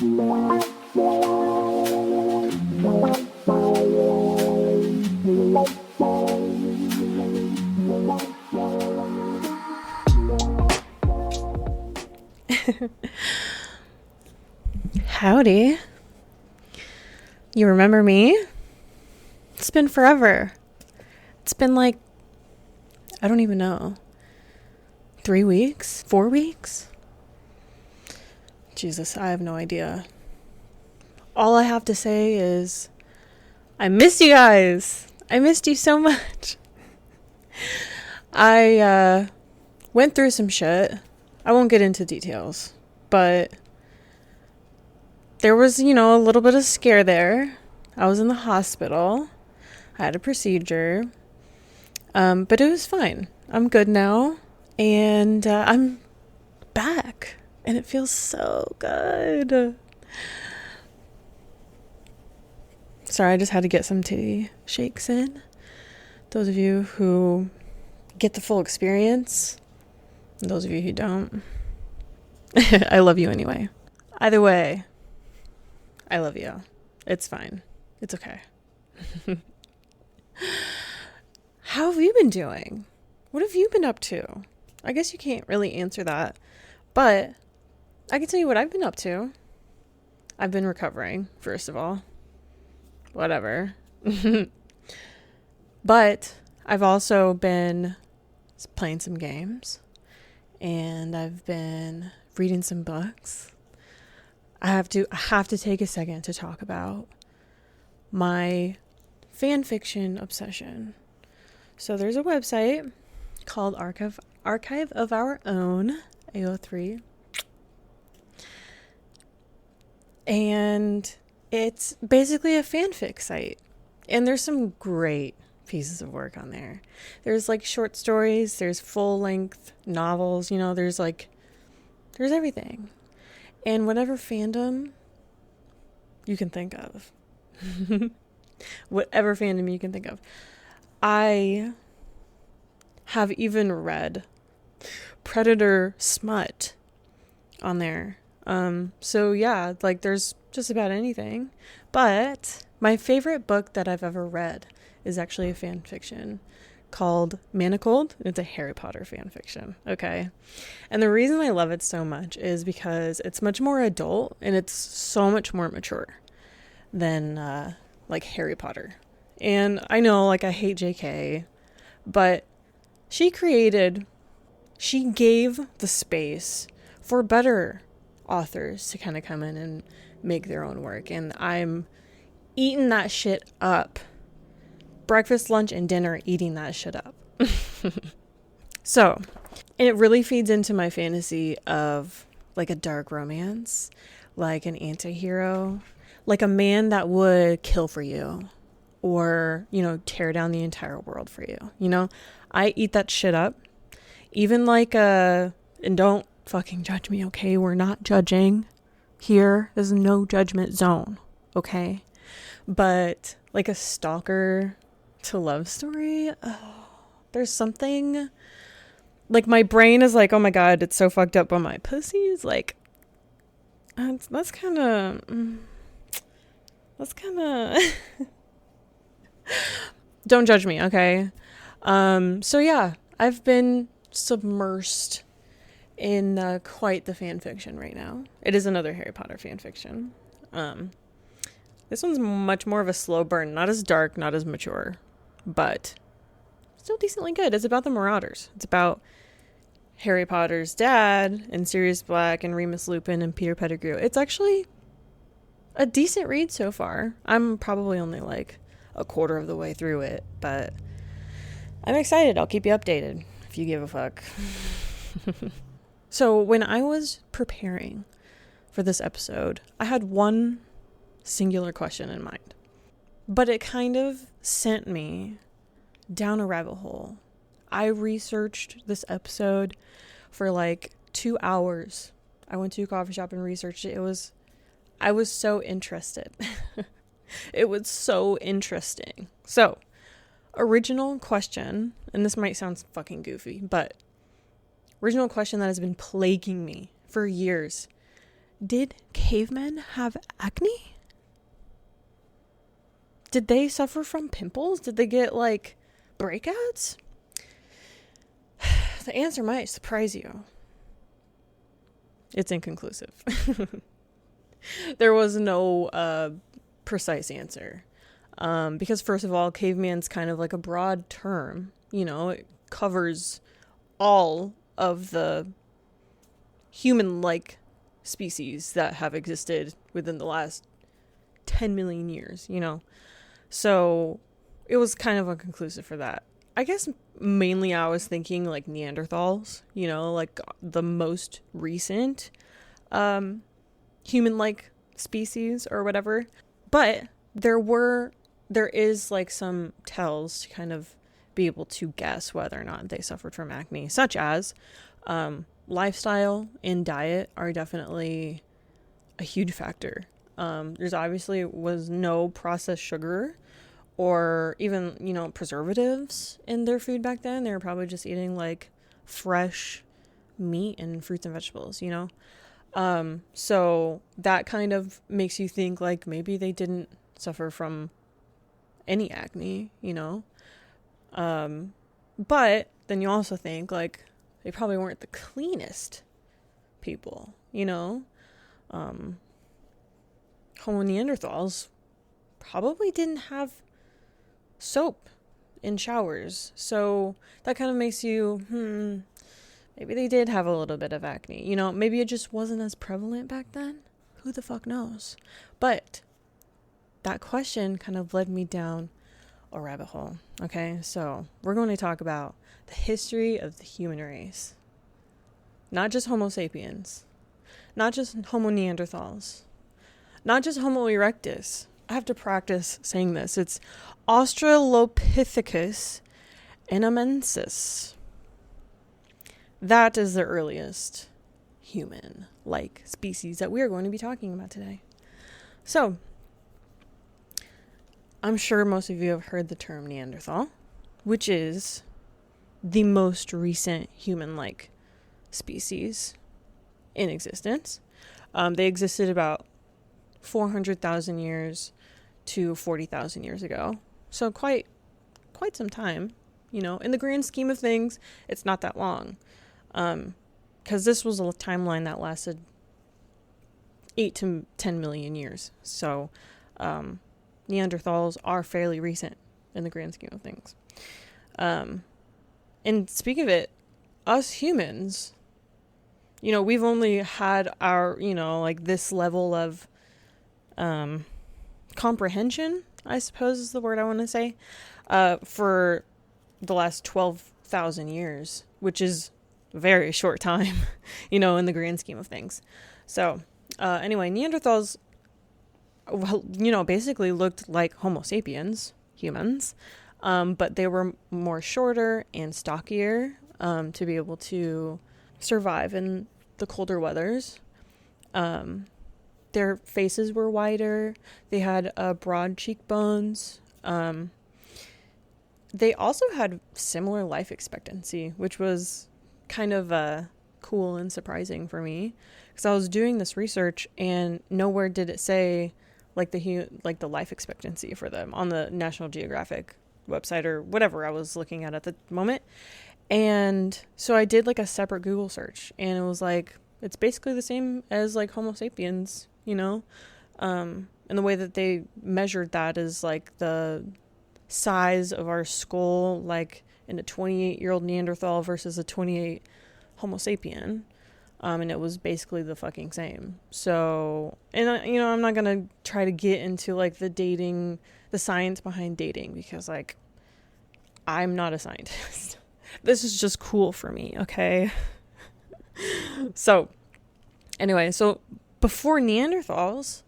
Howdy. You remember me? It's been forever. It's been like, I don't even know, 3 weeks? 4 weeks? Jesus, I have no idea. All I have to say is, I miss you guys. I missed you so much. I went through some shit. I won't get into details, but there was, a little bit of scare there. I was in the hospital. I had a procedure. But it was fine. I'm good now. And I'm back. And it feels so good. Sorry, I just had to get some titty shakes in. Those of you who get the full experience. And those of you who don't. I love you anyway. Either way, I love you. It's fine. It's okay. How have you been doing? What have you been up to? I guess you can't really answer that, but I can tell you what I've been up to. I've been recovering, first of all. Whatever. But I've also been playing some games, and I've been reading some books. I have to take a second to talk about my fan fiction obsession. So there's a website called Archive of Our Own, AO3. And it's basically a fanfic site. And there's some great pieces of work on there. There's like short stories, there's full-length novels, there's everything. And whatever fandom you can think of. Whatever fandom you can think of. I have even read Predator smut on there. So yeah, there's just about anything. But my favorite book that I've ever read is actually a fan fiction called Manacled. It's a Harry Potter fan fiction. Okay. And the reason I love it so much is because it's much more adult and it's so much more mature than Harry Potter. And I know, I hate JK, but she gave the space for better authors to kind of come in and make their own work. And I'm eating that shit up. Breakfast, lunch, and dinner, eating that shit up. So, and it really feeds into my fantasy of a dark romance, an anti-hero, a man that would kill for you. Or, tear down the entire world for you. I eat that shit up. Even and don't fucking judge me, okay? We're not judging here. There's no judgment zone, okay? But a stalker to love story, there's something, my brain is oh my God, it's so fucked up, but my pussy is that's kind of... Don't judge me, okay? So yeah, I've been submersed in quite the fan fiction right now. It is another Harry Potter fan fiction. This one's much more of a slow burn, not as dark, not as mature, but still decently good. It's about the Marauders. It's about Harry Potter's dad and Sirius Black and Remus Lupin and Peter Pettigrew. It's actually a decent read so far. I'm probably only a quarter of the way through it, but I'm excited. I'll keep you updated if you give a fuck. So when I was preparing for this episode, I had one singular question in mind, but it kind of sent me down a rabbit hole. I researched this episode for 2 hours. I went to a coffee shop and researched it. I was so interested. It was so interesting. So, original question, and this might sound fucking goofy, but original question that has been plaguing me for years. did cavemen have acne? Did they suffer from pimples? Did they get like breakouts? The answer might surprise you. It's inconclusive. There was no precise answer. Because first of all, caveman's kind of like a broad term. You know, it covers all of the human-like species that have existed within the last 10 million years, you know. So it was kind of inconclusive for that. I guess mainly I was thinking like Neanderthals, you know, like the most recent human-like species or whatever. But there is like some tells to kind of be able to guess whether or not they suffered from acne, such as lifestyle and diet are definitely a huge factor. There's obviously was no processed sugar or even, you know, preservatives in their food back then. They were probably just eating like fresh meat and fruits and vegetables, you know? So that kind of makes you think like maybe they didn't suffer from any acne, you know? But then you also think like they probably weren't the cleanest people, you know? Homo Neanderthals probably didn't have soap in showers. So that kind of makes you, maybe they did have a little bit of acne. You know, maybe it just wasn't as prevalent back then. Who the fuck knows? But that question kind of led me down a rabbit hole. Okay, so we're going to talk about the history of the human race. Not just Homo sapiens. Not just Homo Neanderthals. Not just Homo erectus. I have to practice saying this. It's Australopithecus enamensis. That is the earliest human-like species that we are going to be talking about today. So, I'm sure most of you have heard the term Neanderthal, which is the most recent human-like species in existence. They existed about 400,000 years to 40,000 years ago. So quite some time, you know. In the grand scheme of things, it's not that long. Because this was a timeline that lasted 8 to 10 million years. So, Neanderthals are fairly recent in the grand scheme of things. And speaking of it, us humans, you know, we've only had our, you know, like this level of comprehension, I suppose is the word I want to say, for the last 12,000 years, which is a very short time, you know, in the grand scheme of things. So, anyway, Neanderthals, well, you know, basically looked like Homo sapiens, humans, but they were more shorter and stockier to be able to survive in the colder weathers. Their faces were wider. They had broad cheekbones. They also had similar life expectancy, which was kind of cool and surprising for me, because I was doing this research and nowhere did it say like the life expectancy for them on the National Geographic website or whatever I was looking at the moment. And so I did like a separate Google search, and it was like it's basically the same as like Homo sapiens, you know. And the way that they measured that is like the size of our skull, like in a 28-year-old Neanderthal versus a 28 Homo sapien. And it was basically the fucking same. So, and you know, I'm not going to try to get into like the science behind dating, because like I'm not a scientist. This is just cool for me, okay? So, anyway, so before Neanderthals,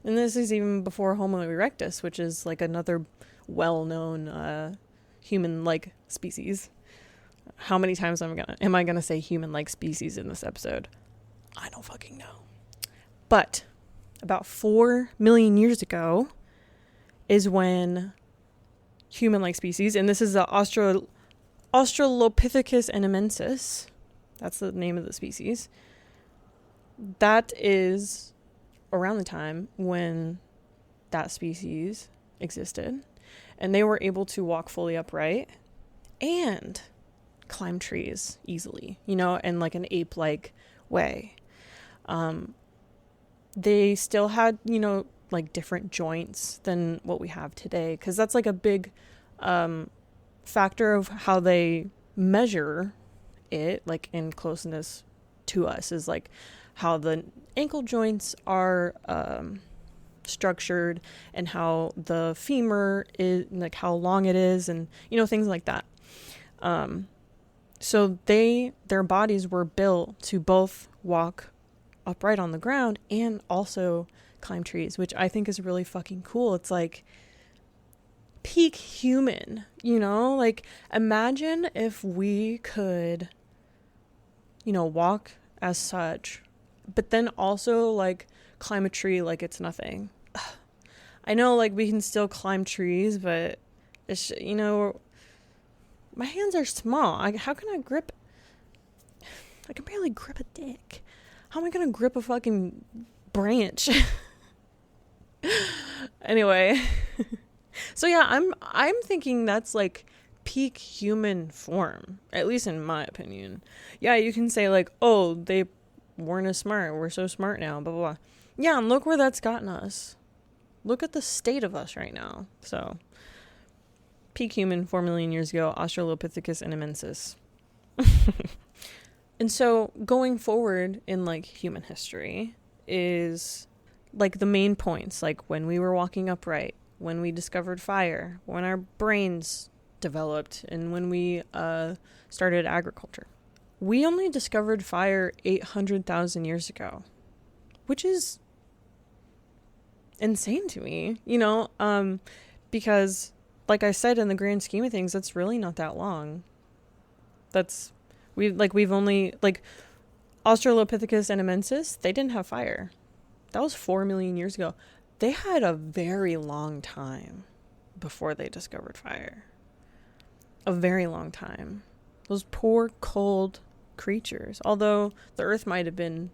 and this is even before Homo erectus, which is like another well-known human-like species. How many times am I gonna say human-like species in this episode? I don't fucking know. But about 4 million years ago is when human-like species, and this is the Australopithecus enamensis, that's the name of the species, that is around the time when that species existed, and they were able to walk fully upright and climb trees easily, you know, in like an ape-like way. They still had, you know, like different joints than what we have today, because that's like a big factor of how they measure it, like in closeness to us, is like how the ankle joints are structured, and how the femur is, like how long it is, and you know, things like that. So their bodies were built to both walk upright on the ground and also climb trees, which I think is really fucking cool. It's like peak human, you know? Like, imagine if we could, you know, walk as such, but then also like climb a tree like it's nothing. I know, like, we can still climb trees, but it's, you know, my hands are small. How can I grip? I can barely grip a dick. How am I gonna grip a fucking branch? Anyway. So yeah, I'm thinking that's like peak human form, at least in my opinion. Yeah, you can say like, oh, they weren't as smart. We're so smart now, blah, blah, blah. Yeah, and look where that's gotten us. Look at the state of us right now. So, peak human 4 million years ago, Australopithecus inamensis. And so, going forward in, like, human history is, like, the main points. Like, when we were walking upright, when we discovered fire, when our brains developed, and when we started agriculture. We only discovered fire 800,000 years ago, which is insane to me, you know, because, like I said, in the grand scheme of things, that's really not that long. We've only, like, Australopithecus inamensis, they didn't have fire. That was 4 million years ago. They had a very long time before they discovered fire. A very long time. Those poor, cold creatures. Although the earth might have been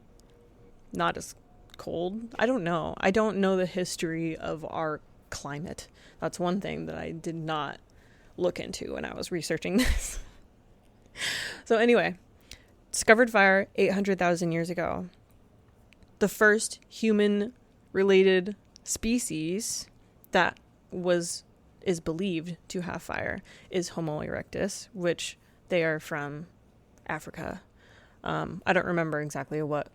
not as cold. I don't know. I don't know the history of our climate. That's one thing that I did not look into when I was researching this. So anyway, discovered fire 800,000 years ago. The first human-related species that is believed to have fire is Homo erectus, which they are from Africa. I don't remember exactly what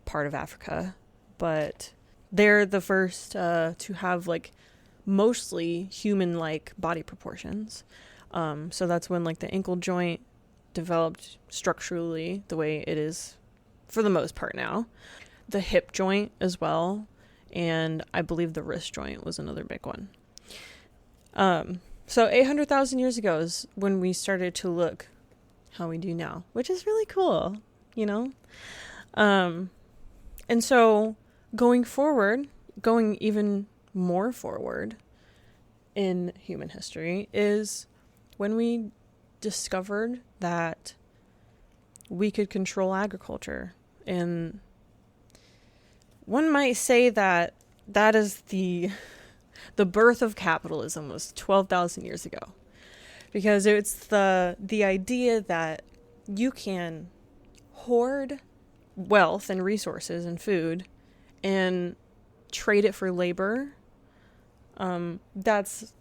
part of Africa, but they're the first to have, like, mostly human-like body proportions. So that's when, like, the ankle joint developed structurally the way it is for the most part now. The hip joint as well, and I believe the wrist joint was another big one. So 800,000 years ago is when we started to look how we do now, which is really cool, you know? And so going even more forward in human history is when we discovered that we could control agriculture. And one might say that is the birth of capitalism was 12,000 years ago. Because it's the idea that you can hoard wealth and resources and food and trade it for labor. That's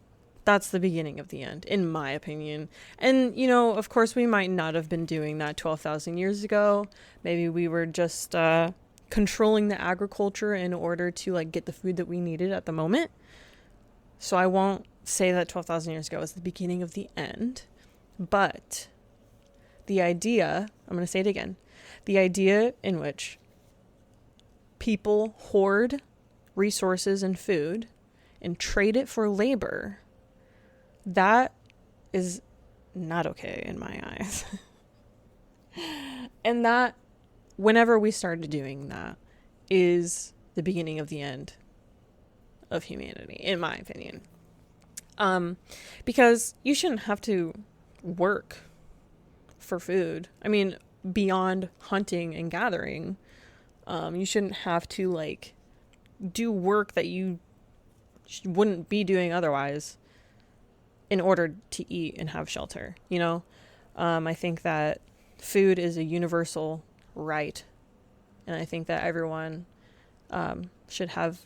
the beginning of the end, in my opinion. And, you know, of course, we might not have been doing that 12,000 years ago. Maybe we were just controlling the agriculture in order to, like, get the food that we needed at the moment. So I won't say that 12,000 years ago is the beginning of the end. But the idea, I'm going to say it again, the idea in which people hoard resources and food and trade it for labor, that is not okay in my eyes. And that, whenever we started doing that, is the beginning of the end of humanity, in my opinion. Because you shouldn't have to work for food. I mean, beyond hunting and gathering, You shouldn't have to like do work that you wouldn't be doing otherwise in order to eat and have shelter, you know? I think that food is a universal right, and I think that everyone should have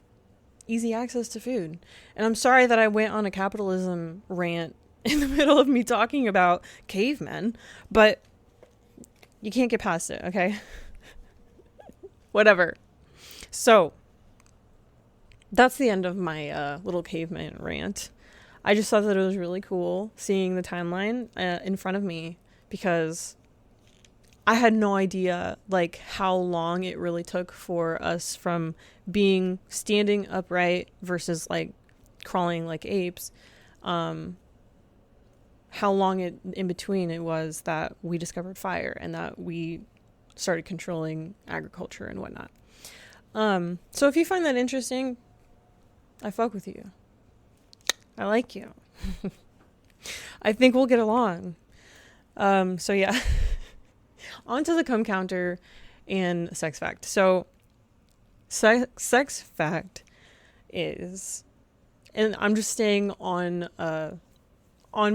easy access to food. And I'm sorry that I went on a capitalism rant in the middle of me talking about cavemen, but you can't get past it, okay? Whatever. So, that's the end of my little caveman rant. I just thought that it was really cool seeing the timeline in front of me, because I had no idea like how long it really took for us from being standing upright versus like crawling like apes. How long it in between it was that we discovered fire and that we started controlling agriculture and whatnot. So if you find that interesting, I fuck with you. I like you. I think we'll get along. So yeah. On to the cum counter and sex fact. So sex fact is, and I'm just staying on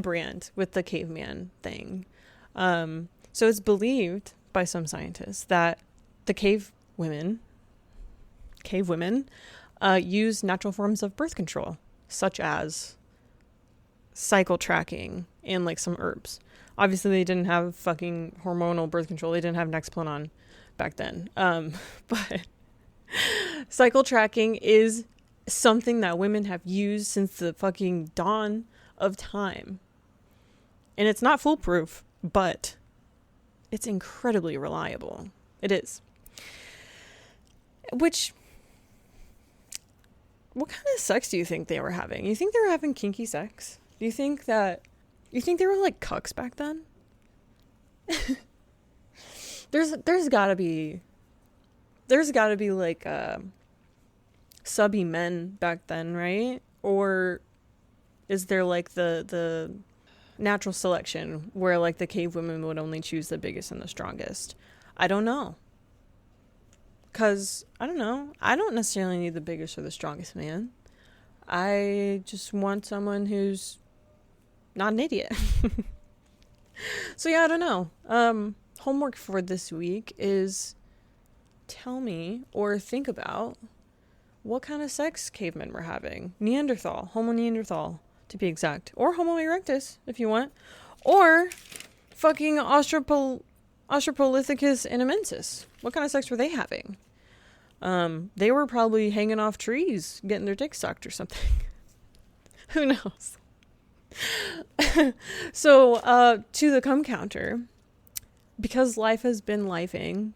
brand with the caveman thing. So it's believed by some scientists that the cave women use natural forms of birth control, such as cycle tracking and like some herbs. Obviously, they didn't have fucking hormonal birth control. They didn't have Nexplanon back then. But cycle tracking is something that women have used since the fucking dawn of time. And it's not foolproof, but it's incredibly reliable. It is. What kind of sex do you think they were having? You think they were having kinky sex? Do you think they were like cucks back then? There's gotta be like subby men back then, right? Or is there like the natural selection where like the cave women would only choose the biggest and the strongest? I don't know. 'Cause I don't know. I don't necessarily need the biggest or the strongest man. I just want someone who's not an idiot. So yeah, I don't know. Homework for this week is tell me or think about what kind of sex cavemen were having. Neanderthal, Homo neanderthal to be exact, or Homo erectus if you want, or fucking Australopithecus inamensis. What kind of sex were they having? They were probably hanging off trees, getting their dick sucked or something. Who knows? So, to the cum counter, because life has been lifing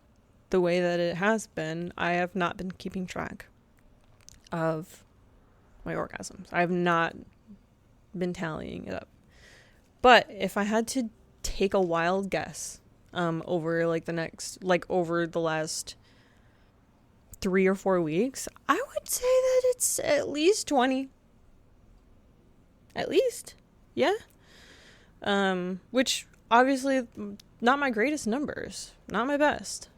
the way that it has been, I have not been keeping track of my orgasms. I have not been tallying it up. But if I had to take a wild guess, over over the last 3 or 4 weeks, I would say that it's at least 20. At least. Yeah. Which obviously not my greatest numbers, not my best,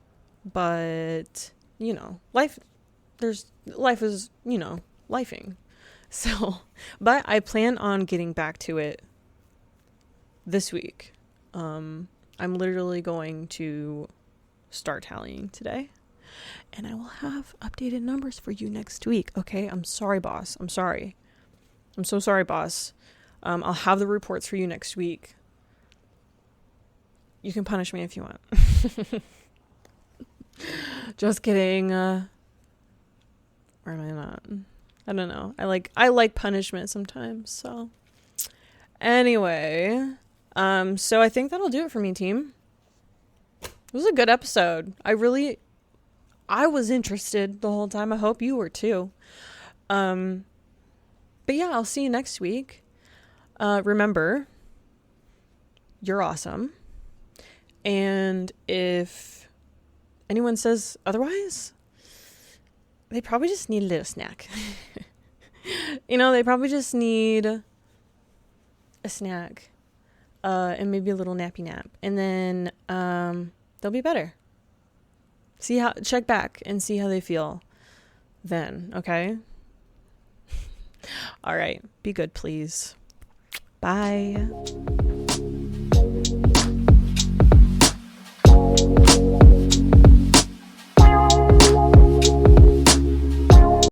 but you know, life is, you know, lifing. So, but I plan on getting back to it this week. I'm literally going to start tallying today, and I will have updated numbers for you next week. Okay. I'm sorry, boss. I'm sorry. I'm so sorry, boss. I'll have the reports for you next week. You can punish me if you want. Just kidding. Or am I not? I don't know. I like punishment sometimes. So anyway, so I think that'll do it for me, team. It was a good episode. I was interested the whole time. I hope you were too. But yeah, I'll see you next week. Remember, you're awesome. And if anyone says otherwise, they probably just need a little snack. You know, they probably just need a snack, and maybe a little nappy nap. And then, they'll be better. check back and see how they feel then, okay? All right. Be good, please. Bye.